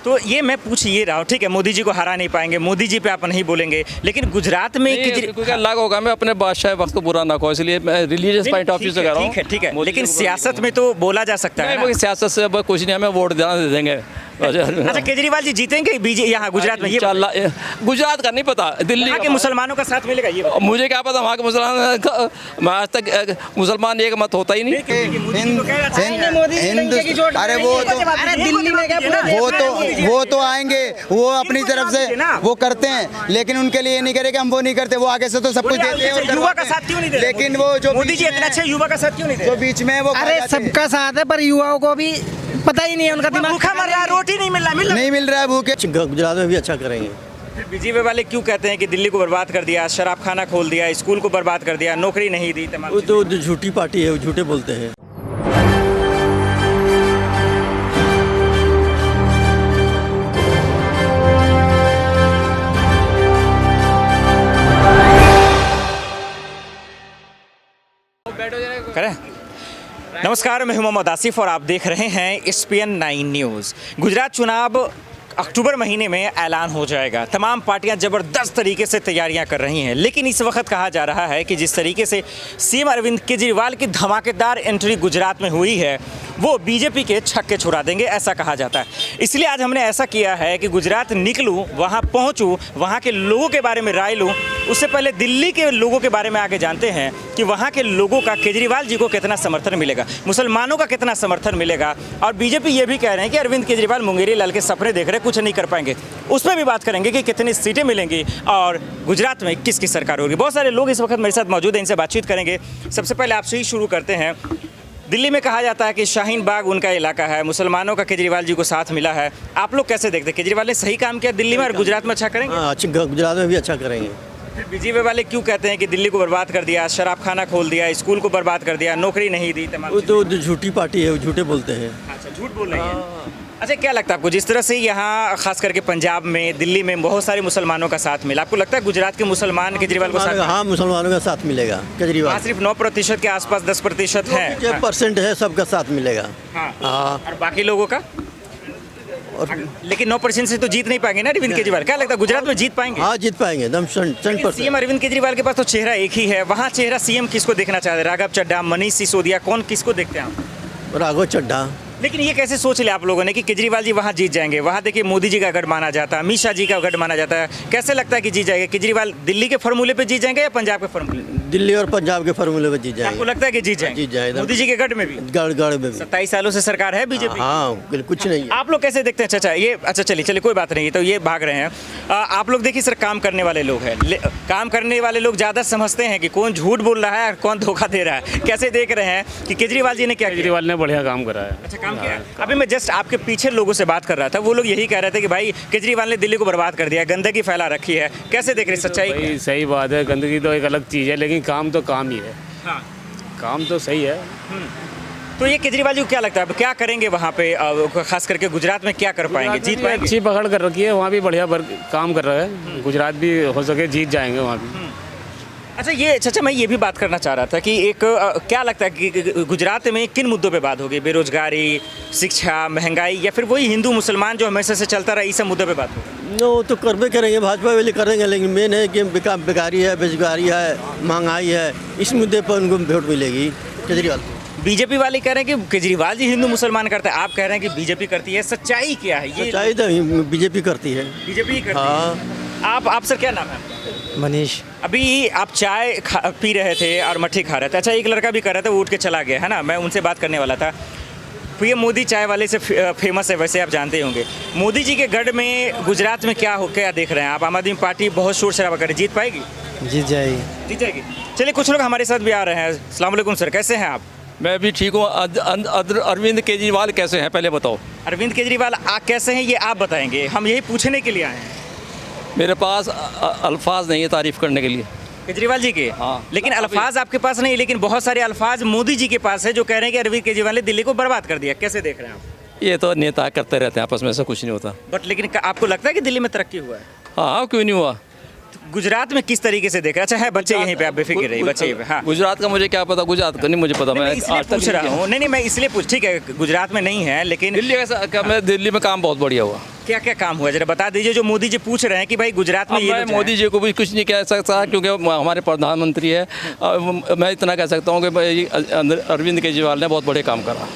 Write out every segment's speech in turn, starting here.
तो ये मैं पूछ ये रहा हूँ, ठीक है, मोदी जी को हरा नहीं पाएंगे, मोदी जी पे आप नहीं बोलेंगे, लेकिन गुजरात में क्योंकि अलग होगा, मैं अपने बादशाह वक्त को बुरा ना कहूँ, इसलिए मैं रिलीजियस पॉइंट ऑफ व्यू से कह रहा हूँ। ठीक है, लेकिन सियासत में तो बोला जा सकता है ना। सियासत से अब कुछ नहीं, हमें वोट देना दे देंगे। अच्छा, केजरीवाल जी जीतेंगे बीजे यहाँ गुजरात में? ये गुजरात का नहीं पता, दिल्ली के मुसलमानों का साथ मिलेगा ये? मुझे क्या पता, वहाँ के मुसलमान, आज तक मुसलमान एक मत होता ही नहीं। अरे वो तो आएंगे, वो अपनी तरफ से वो करते हैं, लेकिन उनके लिए नहीं करेगा, हम वो नहीं करते, वो आगे से तो सब कुछ देते हैं। युवा का साथ क्यों नहीं दे? लेकिन वो जो मोदी जी इतना अच्छे युवा का साथ क्यों नहीं दे? जो बीच में वो, अरे सबका साथ है, पर युवाओं को भी पता ही नहीं है, उनका दिमाग भूखा मर रहा है, रोटी नहीं मिल रहा है भूखे। गुजरात में भी अच्छा करेंगे। बीजेपी वाले क्यों कहते हैं कि दिल्ली को बर्बाद कर दिया, शराब खाना खोल दिया, स्कूल को बर्बाद कर दिया, नौकरी नहीं दी? वो तो झूठी पार्टी है, वो झूठे बोलते हैं। करें। नमस्कार, मैं हूं मोहम्मद आसिफ और आप देख रहे हैं SPN 9 न्यूज़। गुजरात चुनाव अक्टूबर महीने में ऐलान हो जाएगा। तमाम पार्टियां ज़बरदस्त तरीके से तैयारियां कर रही हैं, लेकिन इस वक्त कहा जा रहा है कि जिस तरीके से CM अरविंद केजरीवाल की धमाकेदार एंट्री गुजरात में हुई है, वो बीजेपी के छक्के छुड़ा देंगे, ऐसा कहा जाता है। इसलिए आज हमने ऐसा किया है कि गुजरात निकलूं, वहां पहुंचूं, वहां के लोगों के बारे में राय लूं। उससे पहले दिल्ली के लोगों के बारे में आगे जानते हैं कि वहां के लोगों का केजरीवाल जी को कितना समर्थन मिलेगा, मुसलमानों का कितना समर्थन मिलेगा। और बीजेपी ये भी कह रहे हैं कि अरविंद केजरीवाल मुंगेरी लाल के सपने देख रहे, कुछ नहीं कर पाएंगे। उस पर भी बात करेंगे कि कितनी सीटें मिलेंगी और गुजरात में किसकी सरकार होगी। बहुत सारे लोग इस वक्त मेरे साथ मौजूद हैं, इनसे बातचीत करेंगे। सबसे पहले आपसे ही शुरू करते हैं। दिल्ली में कहा जाता है कि शाहीन बाग उनका इलाका है, मुसलमानों का केजरीवाल जी को साथ मिला है। आप लोग कैसे देखते हैं, केजरीवाल ने सही काम किया दिल्ली में और गुजरात में अच्छा करेंगे? गुजरात में भी अच्छा करेंगे। बीजेपी वाले क्यों कहते हैं कि दिल्ली को बर्बाद कर दिया, शराब खाना खोल दिया, स्कूल को बर्बाद कर दिया, नौकरी नहीं दी? वो तो झूठी पार्टी है, वो झूठे बोलते हैं। अच्छा, झूठ बोल रही है। अच्छा, क्या लगता है आपको, जिस तरह से यहाँ खास करके पंजाब में, दिल्ली में बहुत सारे मुसलमानों का साथ मिला, आपको लगता है गुजरात के मुसलमान केजरीवाल को साथ? हाँ, मुसलमानों का साथ मिलेगा केजरीवाल। सिर्फ 9% के आसपास, 10% है, परसेंट है, सबका साथ मिलेगा। हाँ। और बाकी लोगों का? लेकिन 9% से तो जीत नहीं पाएंगे ना अरविंद केजरीवाल। क्या लगता है गुजरात में जीत पाएंगे? हाँ, जीत पाएंगे एकदम 100%। CM अरविंद केजरीवाल के पास तो चेहरा एक ही है, वहाँ चेहरा CM किसको देखना चाहते हैं? राघव चड्ढा, मनीष सिसोदिया, कौन किसको देखते हैं आप? राघव चड्ढा। लेकिन ये कैसे सोच लिया आप लोगों ने कि केजरीवाल जी वहाँ जीत जाएंगे? वहाँ देखिए मोदी जी का गढ़ माना जाता है, अमित शाह जी का गढ़ माना जाता है। कैसे लगता है कि जीत जाएगा केजरीवाल? दिल्ली के फॉर्मूले पे जीत जाएंगे या पंजाब के फॉर्मूले? दिल्ली और पंजाब के फॉर्मूले पे जीत जाएंगे। आपको लगता है कि जीत जाएंगे? मोदी जी के गढ़ में भी? गढ़ में भी 27 सालों से सरकार है बीजेपी। हाँ, कुछ नहीं है। आप लोग कैसे देखते हैं? अच्छा, ये अच्छा, चलिए कोई बात नहीं, तो ये भाग रहे हैं। आप लोग देखिए सर, काम करने वाले लोग हैं, काम करने वाले लोग ज़्यादा समझते हैं कि कौन झूठ बोल रहा है और कौन धोखा दे रहा है। कैसे देख रहे हैं कि केजरीवाल जी ने क्या? केजरीवाल ने बढ़िया काम करा है। अच्छा, काम किया है। अभी मैं जस्ट आपके पीछे लोगों से बात कर रहा था, वो लोग यही कह रहे थे कि भाई केजरीवाल ने दिल्ली को बर्बाद कर दिया, गंदगी फैला रखी है। कैसे देख रहे हैं? सच्चाई? सही बात है, गंदगी तो एक अलग चीज़ है, लेकिन काम तो काम ही है। हाँ, काम तो सही है। तो ये केजरीवाल जी को क्या लगता है, अब क्या करेंगे वहाँ पे, खास करके गुजरात में क्या कर पाएंगे? जीत पाएंगे? अच्छी पकड़ कर रखी है, वहाँ भी बढ़िया काम कर रहा है। गुजरात भी हो सके जीत जाएंगे वहाँ भी। अच्छा, ये चाचा मैं ये भी बात करना चाह रहा था कि एक क्या लगता है कि गुजरात में किन मुद्दों पे बात होगी? बेरोजगारी, शिक्षा, महंगाई, या फिर वही हिंदू मुसलमान जो हमेशा से चलता रहा, इस सब मुद्दों पे बात होगी? नो, तो करबे करेंगे, भाजपा वाले करेंगे, लेकिन मेन है कि बेकारी है, बेरोजगारी है, महंगाई है, इस मुद्दे पर उनको वोट मिलेगी केजरीवाल को। बीजेपी वाले कह रहे हैं कि केजरीवाल जी हिंदू मुसलमान करते हैं, आप कह रहे हैं कि बीजेपी करती है। सच्चाई क्या है? ये सच्चाई तो बीजेपी करती है। बीजेपी करती है। आप सर क्या नाम है? मनीष। अभी आप चाय पी रहे थे और मट्ठी खा रहे थे। अच्छा, एक लड़का भी कर रहा था, वो उठ के चला गया है ना, मैं उनसे बात करने वाला था। PM मोदी चाय वाले से फेमस है, वैसे आप जानते ही होंगे। मोदी जी के गढ़ में गुजरात में क्या देख रहे हैं आप? आम आदमी पार्टी बहुत शोर शराबा करे, जीत पाएगी? जीत जाएगी। चलिए, कुछ लोग हमारे साथ भी आ रहे हैं। अस्सलाम वालेकुम सर, कैसे हैं आप? मैं भी ठीक हूँ। अरविंद केजरीवाल कैसे हैं, पहले बताओ। अरविंद केजरीवाल कैसे हैं ये आप बताएंगे, हम यही पूछने के लिए आए हैं। मेरे पास अल्फाज नहीं है तारीफ करने के लिए केजरीवाल जी के। हाँ, लेकिन अल्फाज आपके पास नहीं, लेकिन बहुत सारे अल्फाज मोदी जी के पास है जो कह रहे हैं कि अरविंद केजरीवाल ने दिल्ली को बर्बाद कर दिया। कैसे देख रहे हैं आप? ये तो नेता करते रहते हैं आपस में, ऐसा कुछ नहीं होता। बट लेकिन आपको लगता है कि दिल्ली में तरक्की हुआ है? हाँ, क्यों नहीं हुआ? गुजरात में किस तरीके से देख रहे हैं? अच्छा है, बच्चे यहीं पे, आप बेफिक्र रहिए, बच्चे यहीं पे। हाँ, गुजरात का मुझे क्या पता, गुजरात का नहीं मुझे पता। मैं इसलिए पूछ रहा हूँ। नहीं, मैं इसलिए ठीक है, गुजरात में नहीं है, लेकिन दिल्ली में काम बहुत बढ़िया हुआ। क्या क्या काम हुआ जरा बता दीजिए, जो मोदी जी पूछ रहे हैं कि भाई गुजरात में अब ये मैं लोग मोदी जी को भी कुछ नहीं कह सकता क्योंकि वो हमारे प्रधानमंत्री है। मैं इतना कह सकता हूँ कि भाई अरविंद केजरीवाल ने बहुत बड़े काम करा।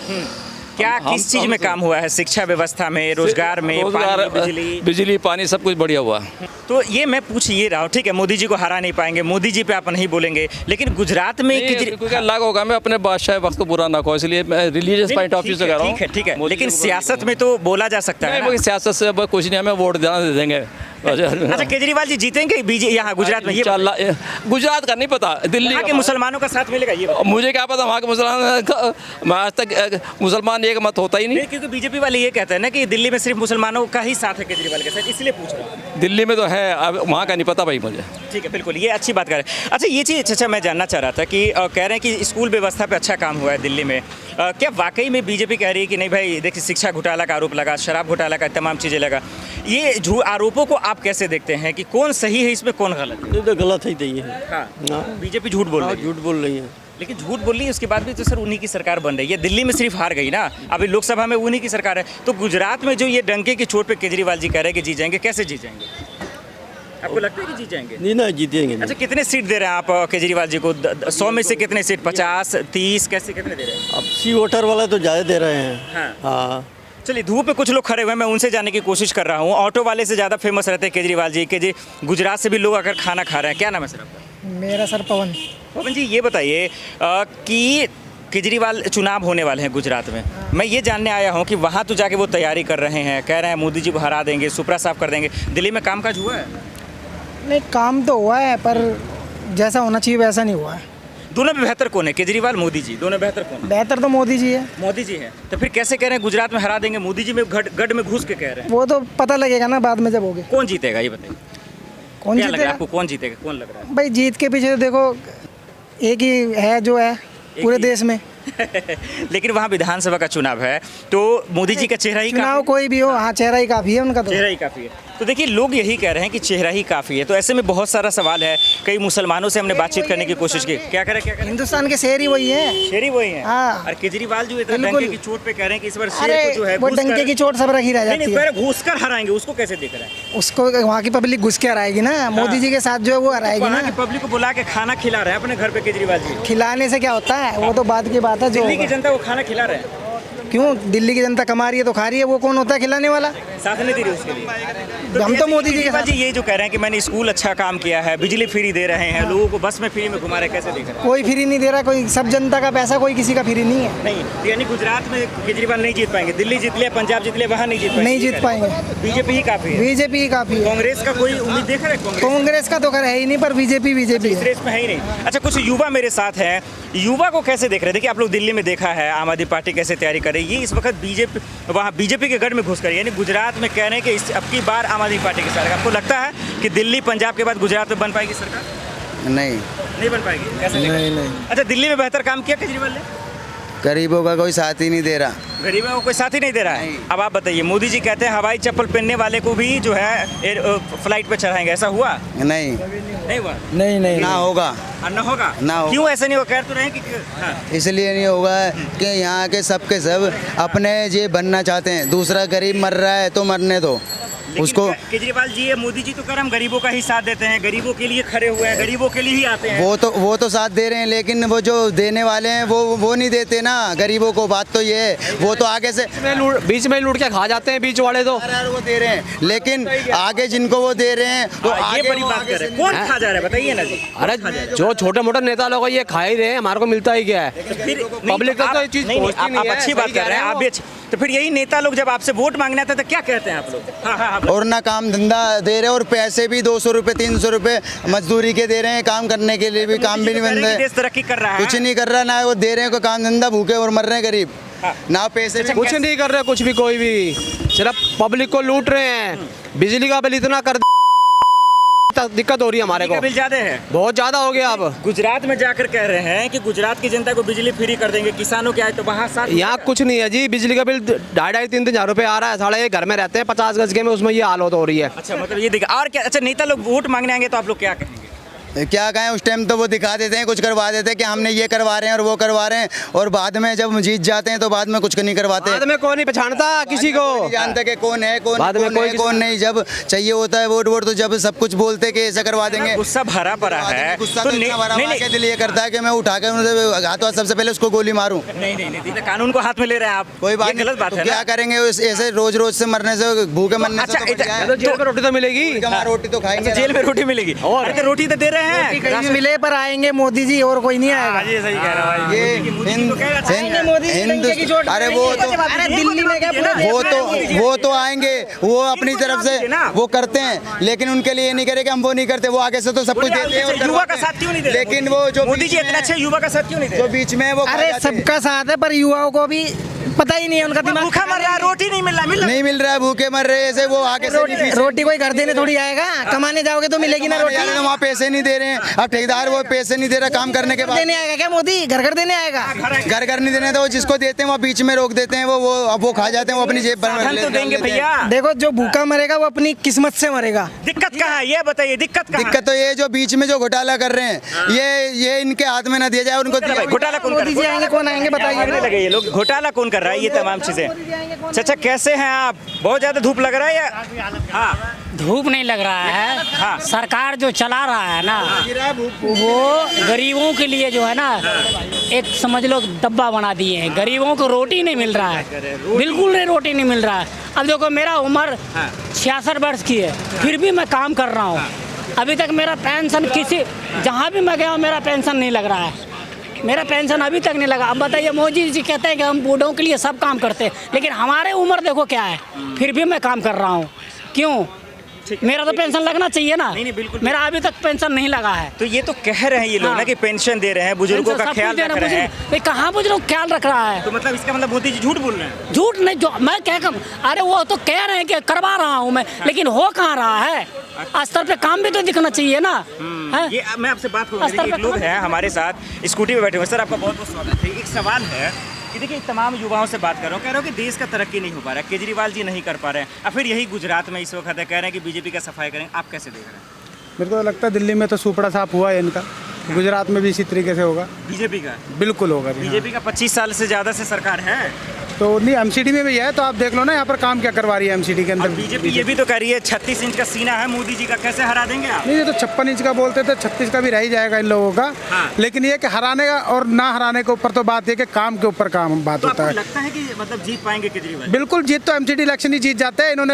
क्या किस चीज में काम हुआ है? शिक्षा व्यवस्था में, रोजगार में, रोजगार, पानी, बिजली पानी सब कुछ बढ़िया हुआ। तो ये मैं पूछ ये रहा हूँ, ठीक है मोदी जी को हरा नहीं पाएंगे, मोदी जी पे आप नहीं बोलेंगे, लेकिन गुजरात में क्योंकि अलग होगा, मैं अपने बादशाह वक्त को बुरा ना कहूँ, इसलिए मैं रिलीजियस पॉइंट ऑफ व्यू से कह रहा हूँ। ठीक है, लेकिन सियासत में तो बोला जा सकता है ना? सियासत से अब कुछ नहीं, हमें वोट देना दे देंगे। अच्छा, केजरीवाल जी जीतेंगे यहाँ गुजरात में? ये गुजरात का नहीं पता, दिल्ली के मुसलमानों का साथ मिलेगा ये? मुझे क्या पता वहाँ के मुसलमान, आज तक मुसलमान एक मत होता ही नहीं। क्योंकि बीजेपी वाले ये कहते हैं ना कि दिल्ली में सिर्फ मुसलमानों का ही साथ है केजरीवाल के साथ, इसलिए पूछ रहा हूँ। दिल्ली में तो है, अब वहाँ का नहीं पता भाई मुझे। ठीक है, बिल्कुल, ये अच्छी बात कर रहे हैं। अच्छा, ये चीज़ अच्छा मैं जानना चाह रहा था कि कह रहे हैं कि स्कूल व्यवस्था पे अच्छा काम हुआ है दिल्ली में। क्या वाकई में बीजेपी कह रही है कि नहीं भाई देखिए शिक्षा घोटाला का आरोप लगा, शराब घोटाला का तमाम चीज़ें लगा, ये आरोपों को आप कैसे देखते हैं कि कौन सही है इसमें, कौन गलत है? ये तो गलत ही नहीं है। हाँ, बीजेपी झूठ बोल रही है। झूठ बोल रही है, लेकिन झूठ बोल रही है उसके बाद भी तो सर उन्हीं की सरकार बन रही है। दिल्ली में सिर्फ हार गई ना, अभी लोकसभा में उन्हीं की सरकार है। तो गुजरात में जो ये डंके की चोट पे केजरीवाल जी कह रहे हैं कि जीत जाएंगे, कैसे जीत जाएंगे? आपको लगता है कि जीत जाएंगे? नहीं ना, जीतेंगे। अच्छा, कितने सीट दे रहे हैं आप केजरीवाल जी को? 100 में से कितने सीट? 50, 30, कैसे कितने दे रहे हैं? अब सी वोटर वाला तो ज़्यादा दे रहे हैं। हाँ। चलिए, धूप पे कुछ लोग खड़े हुए हैं, मैं उनसे जानने की कोशिश कर रहा हूँ। ऑटो वाले से ज़्यादा फेमस रहते हैं केजरीवाल जी के जी। गुजरात से भी लोग आकर खाना खा रहे हैं। क्या नाम है सर आपका? मेरा सर पवन। पवन जी, ये बताइए कि केजरीवाल चुनाव होने वाले हैं गुजरात में। मैं ये जानने आया हूँ कि वहाँ तो जाके वो तैयारी कर रहे हैं, कह रहे हैं मोदी जी को हरा देंगे, सुपरा साफ कर देंगे। दिल्ली में कामकाज हुआ है? नहीं, काम तो हुआ है पर जैसा होना चाहिए वैसा नहीं हुआ है। दोनों में बेहतर कौन है? केजरीवाल, मोदी जी, दोनों बेहतर कौन है? बेहतर तो मोदी जी है। मोदी जी है, तो फिर कैसे कह रहे हैं गुजरात में हरा देंगे? मोदी जी में गढ़ में घुस के कह रहे हैं। वो तो पता लगेगा ना बाद में जब होगे। कौन जीतेगा ये बताइए? कौन क्या लग रहा है जीतेगा आपको? कौन जीतेगा, कौन लग रहा है? भाई? जीत के पीछे तो देखो एक ही है जो है पूरे देश में। लेकिन वहाँ विधानसभा का चुनाव है तो मोदी जी का चेहरा ही चुनाव कोई भी हो, हाँ, चेहरा ही काफ़ी है उनका। तो चेहरा ही काफ़ी है। तो देखिए, लोग यही कह रहे हैं कि चेहरा ही काफ़ी है। तो ऐसे में बहुत सारा सवाल है। कई मुसलमानों से हमने बातचीत करने की कोशिश की। क्या करें? हिंदुस्तान के शेर ही वही है। शेर ही वही है। हाँ। और केजरीवाल जो इतना डंके की चोट पे कह रहे हैं कि इस बार शेर अरे को जो है वो डंके की चोट सब रखी रह जाती है। घुस कर हराएंगे, उसको कैसे देख रहे हैं? उसको वहाँ की पब्लिक घुस के हराएगी ना, मोदी जी के साथ जो है वो हराएगी वहाँ ना। की पब्लिक को बुला के खाना खिला रहे हैं अपने घर पे केजरीवाल जी। खिलाने से क्या होता है, वो तो बाद की बात है। जो दिल्ली की जनता को खाना खिला रहे हैं। क्यों? दिल्ली की जनता कमा रही है तो खा रही है, वो कौन होता है खिलाने वाला? साथ नहीं दे रही उसके लिए। हम तो मोदी जी के साथ। जी ये जो कह रहे हैं कि मैंने स्कूल अच्छा काम किया है, बिजली फ्री दे रहे हैं, लोगों को बस में फ्री में घुमा रहे हैं, कैसे देख रहे हैं? कोई फ्री नहीं दे रहा, कोई सब जनता का पैसा, कोई किसी का फ्री नहीं है। नहीं, यानी गुजरात में केजरीवाल नहीं जीत पाएंगे। दिल्ली जीत लिया, पंजाब जीत लिया, वहाँ नहीं जीत पाएंगे। नहीं जीत पाएंगे। बीजेपी ही काफी है। बीजेपी ही काफी है। कांग्रेस का कोई उम्मीद देख रहे हैं? कांग्रेस का तो खैर है ही नहीं, पर बीजेपी इस रेस में है ही नहीं। अच्छा, कुछ युवा मेरे साथ हैं, युवा को कैसे देख रहे हैं? देखिए, आप लोग दिल्ली में देखा है आम आदमी पार्टी कैसे तैयारी कर रही है। ये इस वक्त बीजेपी के गढ़ में घुस कर, यानी गुजरात में कह रहे हैं कि अब की बार आम आदमी पार्टी की सरकार। आपको लगता है कि दिल्ली पंजाब के बाद गुजरात में बन पाएगी सरकार? नहीं बन पाएगी। कैसे? नहीं। अच्छा, दिल्ली में बेहतर काम किया केजरीवाल ने? गरीबों का कोई साथ ही नहीं दे रहा। गरीबों को कोई साथ ही नहीं दे रहा है। अब आप बताइए, मोदी जी कहते हैं हवाई चप्पल पहनने वाले को भी जो है फ्लाइट पे चढ़ाएंगे, ऐसा हुआ? नहीं हुआ। नहीं ना होगा। ना होगा। क्यों ऐसा नहीं होगा? कह तो रहे हैं कि हाँ। इसलिए नहीं होगा कि यहाँ के सब अपने ये बनना चाहते हैं। दूसरा गरीब मर रहा है तो मरने दो उसको। केजरीवाल जी है, मोदी जी तो कर हम गरीबों का ही साथ देते हैं, गरीबों के लिए खड़े हुए हैं, गरीबों के लिए ही आते हैं। वो तो साथ दे रहे हैं, लेकिन वो जो देने वाले हैं वो नहीं देते ना गरीबों को। बात तो ये है, वो तो आगे से बीच में लूट के खा जाते हैं बीच वाले तो। वो दे रहे हैं, लेकिन आगे जिनको वो दे रहे हैं वो ये बड़ी बात कर रहे हैं। कौन खा जा रहा है बताइए ना जी? अरे जो छोटे मोटे नेता लोग ये खा ही रहे हैं, हमारे को मिलता ही क्या है? पब्लिक तो ये चीज सोचती नहीं है। आप अच्छी बात कर रहे हैं, आप भी अच्छी। तो फिर यही नेता लोग जब आपसे वोट मांगने आते हैं तो क्या कहते हैं आप लोग? हाँ, और ना काम धंधा दे रहे हैं, और पैसे भी 200 रुपये 300 रुपये मजदूरी के दे रहे हैं। काम करने के लिए भी काम भी नहीं बन रहे। देश तरक्की कर रहा है, कुछ नहीं कर रहा, ना वो दे रहे हैं कोई काम धंधा, भूखे और मर रहे हैं गरीब। ना पैसे कुछ नहीं कर रहे, कुछ भी कोई भी, सिर्फ पब्लिक को लूट रहे हैं। बिजली का बिल इतना कर दिक्कत हो रही है हमारे को। बिल ज्यादा है, बहुत ज्यादा हो गया। अब गुजरात में जाकर कह रहे हैं कि गुजरात की जनता को बिजली फ्री कर देंगे, किसानों के आए तो वहाँ साथ। यहाँ कुछ नहीं है जी, बिजली का बिल 2,500-3,000 हजार रुपए आ रहा है। साढ़े घर में रहते हैं 50 गज के में, उसमें ये हालत हो रही है। अच्छा, मतलब ये देखिए। और क्या? अच्छा, नेता लोग वोट मांगने आएंगे तो आप लोग क्या कहेंगे? क्या कहें, उस टाइम तो वो दिखा देते हैं, कुछ करवा देते हैं कि हमने ये करवा रहे हैं और वो करवा रहे हैं, और बाद में जब जीत जाते हैं तो बाद में कुछ नहीं करवाते। बाद में कौन नहीं पहचानता किसी को, नहीं जानते कि कौन है कौन बाद में कौन कोई है कौन नहीं। जब चाहिए होता है वोट वोट तो जब सब कुछ बोलते कि ऐसा करवा देंगे। गुस्सा भरा पड़ा है गुस्सा तो तो इतना भरा हुआ है कि दिल ये करता है कि मैं उठा के उनसे हाथ सबसे पहले उसको गोली मारूं। नहीं, कानून को हाथ में ले रहे हैं आप, कोई बात ये गलत बात तो है क्या ना। करेंगे ऐसे रोज रोज से मरने से, भूखे मरने अच्छा, से तो बढ़िया है। तो जेल में रोटी तो मिलेगी। रोटी तो खाएंगे। जेल में रोटी मिलेगी और तो रोटी तो दे रहे हैं। कहीं भी मिले पर आएंगे मोदी जी, और कोई नहीं आएगा। ये सही कह रहा है ये हिंदुस्तान, अरे दिल्ली में क्या वो तो आएंगे, वो अपनी तरफ से वो करते हैं, लेकिन उनके लिए नहीं करेंगे, हम वो नहीं करते, वो आगे से तो सब कुछ देते हैं और युवा का साथ क्यों नहीं दे रहे? लेकिन वो जो मोदी जी इतना अच्छा युवा का साथ क्यों नहीं दे जो रहे? बीच में वो अरे सबका साथ है, पर युवाओं को भी पता ही नहीं है, उनका दिमाग भूखा मर रहा है, रोटी नहीं मिल रहा नहीं मिल रहा है, भूखे मर रहे हैं, ऐसे वो आगे से रोटी कोई घर देने थोड़ी आएगा, कमाने जाओगे तो मिलेगी ना रोटी। वहाँ पैसे नहीं दे रहे हैं, अब ठेकेदार वो पैसे नहीं दे रहा काम करने के बाद। देने आएगा क्या मोदी? घर घर देने आएगा? घर घर नहीं देने, तो वो जिसको देते हैं वो बीच में रोक देते हैं, वो खा जाते हैं, वो अपनी जेब भर हम तो देंगे भैया। देखो जो भूखा मरेगा वो अपनी किस्मत से मरेगा। दिक्कत कहाँ है ये बताइए, दिक्कत कहाँ है? दिक्कत तो ये जो बीच में जो घोटाला कर रहे हैं, ये इनके हाथ में ना दिया जाए, उनको भाई, घोटाला कौन कर मोदी जी आएंगे, कौन आएंगे आने बताइए? लगे ये लोग, घोटाला कौन कर रहा है, ये तमाम चीजें। चाचा कैसे हैं आप? बहुत ज्यादा धूप लग रहा है या? हाँ, धूप नहीं लग रहा है। हाँ। सरकार जो चला रहा है ना, वो गरीबों के लिए जो है ना, एक समझ लो डब्बा बना दिए हैं। गरीबों को रोटी नहीं मिल रहा है, बिल्कुल नहीं, रोटी नहीं मिल रहा है। अब देखो मेरा उम्र 66 वर्ष की है, फिर भी मैं काम कर रहा हूँ। अभी तक मेरा पेंशन जहाँ भी मैं गया हूँ मेरा पेंशन नहीं लग रहा है, मेरा पेंशन अभी तक नहीं लगा। अब बताइए, मोदी जी कहते हैं कि हम बूढ़ों के लिए सब काम करते हैं, लेकिन हमारे उम्र देखो क्या है, फिर भी मैं काम कर रहा हूँ। क्यों? मेरा तो पेंशन लगना चाहिए ना। नहीं, बिल्कुल। मेरा अभी तक पेंशन नहीं लगा है। तो ये तो कह रहे हैं ये लोग ना कि पेंशन दे रहे हैं, बुजुर्गों का ख्याल रख रहे हैं। कहाँ बुजुर्गों का ख्याल रख रहा है? तो मतलब इसका मतलब मोदी जी झूठ बोल रहे हैं? झूठ नहीं, जो मैं कह कर, अरे वो तो कह रहे हैं कि करवा रहा हूँ मैं, लेकिन हो कहाँ रहा है? स्तर पे काम भी तो दिखना चाहिए ना। है? ये मैं आपसे बात करूँगा, एक लोग हैं हमारे साथ स्कूटी पे बैठे हुए। सर आपका बहुत बहुत स्वागत है। एक सवाल है कि देखिए, तमाम युवाओं से बात कर रहा हूँ, कह रहा हूँ कि देश का तरक्की नहीं हो पा रहा है, केजरीवाल जी नहीं कर पा रहे हैं, और फिर यही गुजरात में इस वक्त है, कह रहे हैं कि बीजेपी का सफाई करेंगे। आप कैसे देख रहे हैं? मेरे को तो लगता है दिल्ली में तो सुपड़ा साफ हुआ है इनका, गुजरात में भी इसी तरीके से होगा। बीजेपी का बिल्कुल होगा। बीजेपी का 25 साल से ज़्यादा से सरकार है, तो नहीं एमसीडी में भी है, तो आप देख लो ना यहाँ पर काम क्या करवा रही है एमसीडी के अंदर। बीजेपी ये भी तो कह रही है 36 इंच का सीना है मोदी जी का, कैसे हरा देंगे आप? नहीं, ये तो 56 इंच का बोलते थे, 36 का भी रह ही जाएगा इन लोगों का। हाँ। लेकिन ये कि हराने का और ना हराने के ऊपर तो बात है कि काम के ऊपर काम बात तो होता आपको है। लगता है कि मतलब जीत पाएंगे केजरीवाल? बिल्कुल जीत तो एमसीडी इलेक्शन ही जीत जाते हैं, इन्होंने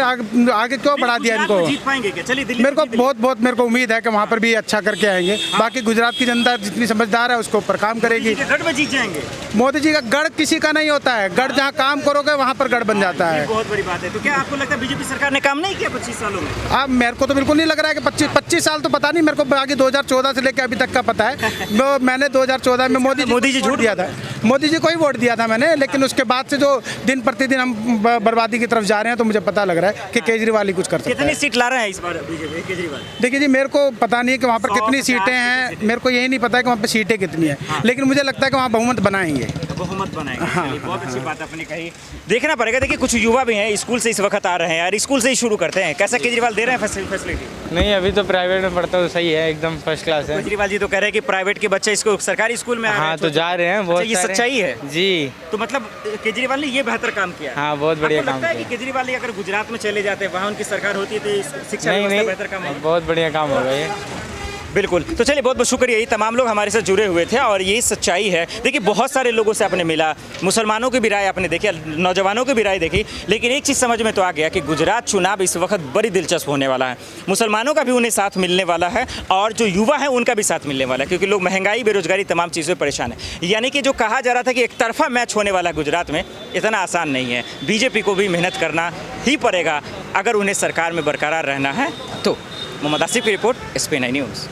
आगे क्यों बढ़ा दिया इनको? जीत पाएंगे क्या? चलिए दिल्ली मेरे को बहुत उम्मीद है कि वहाँ पर भी अच्छा करके आएंगे। बाकी गुजरात की जनता जितनी समझदार है उसके ऊपर काम करेगी। गढ़ में जीत जाएंगे। मोदी जी का गढ़ किसी का नहीं होता है, गढ़ जहाँ काम करोगे वहाँ पर गढ़ बन जाता ये है। बहुत बड़ी बात है। तो क्या आपको लगता है बीजेपी सरकार ने काम नहीं किया 25 सालों में? अब मेरे को तो बिल्कुल नहीं लग रहा है कि 25 साल तो पता नहीं, मेरे को आगे 2014 से लेकर अभी तक का पता है। मैंने 2014 में मोदी जी झूठ दिया था, मोदी जी को ही वोट दिया था मैंने, लेकिन उसके बाद से जो दिन प्रतिदिन हम बर्बादी की तरफ जा रहे हैं, तो मुझे पता लग रहा है कि केजरीवाल ही कुछ कर सकता है। कितनी सीट ला रहे हैं इस बार बीजेपी केजरीवाल? देखिए जी, मेरे को पता नहीं है कि वहाँ पर कितनी सीटें हैं, मेरे को यही नहीं पता है कि वहाँ पर सीटें कितनी हैं, लेकिन मुझे लगता है कि वहाँ बहुमत बनाएंगे। बहुमत बनाएंगे। चलिए, बहुत अच्छी बात आपने कही। देखना पड़ेगा। देखिए, कुछ युवा भी हैं, स्कूल से इस वक्त आ रहे हैं यार, स्कूल से ही शुरू करते हैं। कैसा केजरीवाल दे रहे हैं फैसिलिटी? नहीं, अभी तो प्राइवेट में पढ़ता हूँ, सही है, एकदम फर्स्ट क्लास है। केजरीवाल जी तो कह रहे हैं कि प्राइवेट के बच्चे इसको सरकारी स्कूल में आ रहे हैं। हाँ, तो जा रहे हैं बहुत। ये सच्चाई है जी। तो मतलब केजरीवाल ने ये बेहतर काम किया। हाँ, बहुत बढ़िया काम लगता है कि केजरीवाल अगर गुजरात में चले जाते, वहाँ उनकी सरकार होती तो शिक्षा नहीं, बेहतर काम होगा। बहुत बढ़िया काम होगा ये। बिल्कुल। तो चलिए, बहुत बहुत शुक्रिया। ये तमाम लोग हमारे साथ जुड़े हुए थे और यही सच्चाई है। देखिए, बहुत सारे लोगों से आपने मिला, मुसलमानों की भी राय आपने देखी, नौजवानों की भी राय देखी, लेकिन एक चीज़ समझ में तो आ गया कि गुजरात चुनाव इस वक्त बड़ी दिलचस्प होने वाला है। मुसलमानों का भी उन्हें साथ मिलने वाला है और जो युवा है उनका भी साथ मिलने वाला है, क्योंकि लोग महंगाई, बेरोजगारी, तमाम चीज़ों पर परेशान है। यानी कि जो कहा जा रहा था कि एक तरफा मैच होने वाला गुजरात में, इतना आसान नहीं है। बीजेपी को भी मेहनत करना ही पड़ेगा अगर उन्हें सरकार में बरकरार रहना है तो। मोहम्मद आसिफ की रिपोर्ट, SPN9 न्यूज़।